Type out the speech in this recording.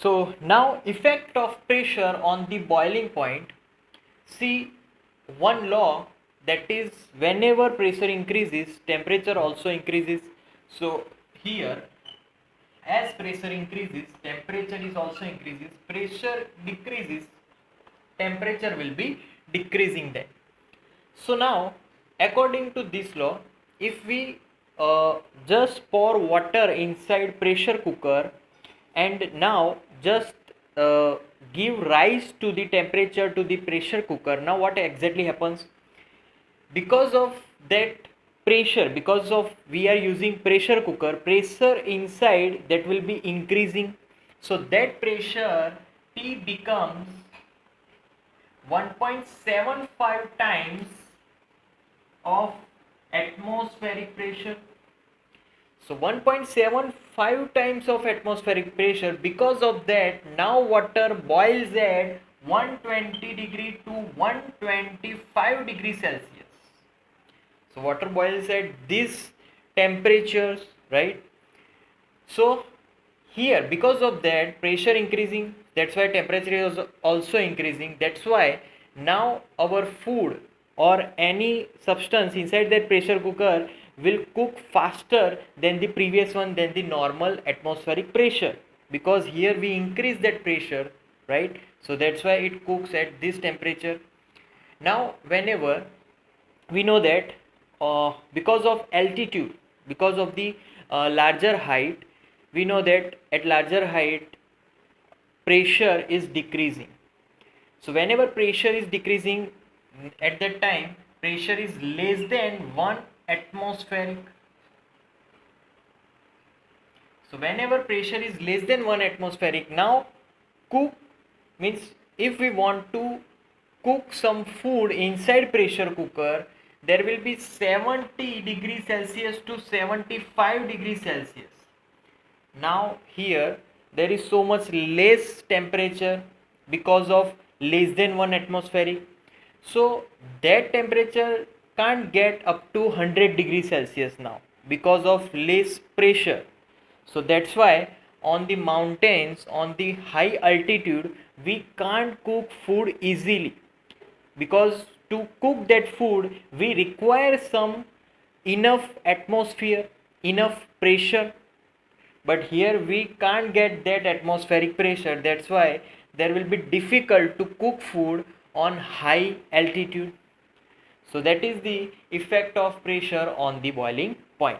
So now effect of pressure on the boiling point. See one law, that is whenever pressure increases, temperature also increases. So here, as pressure increases, temperature is also increases. Pressure decreases, temperature will be decreasing then. So now according to this law, if we just pour water inside pressure cooker and now just uh, give rise to the temperature to the pressure cooker, now what exactly happens? Because of that pressure, because of we are using pressure cooker, pressure inside that will be increasing. So that pressure T becomes 1.75 times of atmospheric pressure. So 1.75 times of atmospheric pressure. Because of that, now water boils at 120 degree to 125 degrees Celsius. So water boils at these temperatures, right? So here, because of that, pressure increasing, that's why temperature is also increasing. That's why now our food or any substance inside that pressure cooker will cook faster than the previous one, than the normal atmospheric pressure, because here we increase that pressure, right? So that's why it cooks at this temperature. Now whenever we know that because of altitude, because of the larger height, we know that at larger height pressure is decreasing. So whenever pressure is decreasing, at that time pressure is less than 1 atmospheric. So whenever pressure is less than 1 atmospheric, now cook means if we want to cook some food inside pressure cooker, there will be 70 degrees Celsius to 75 degrees Celsius. Now here there is so much less temperature because of less than 1 atmospheric. So that temperature can't get up to 100 degrees Celsius now because of less pressure. So that's why on the mountains, on the high altitude, we can't cook food easily, because to cook that food we require some enough atmosphere, enough pressure, but here we can't get that atmospheric pressure. That's why there will be difficult to cook food on high altitude. So that is the effect of pressure on the boiling point.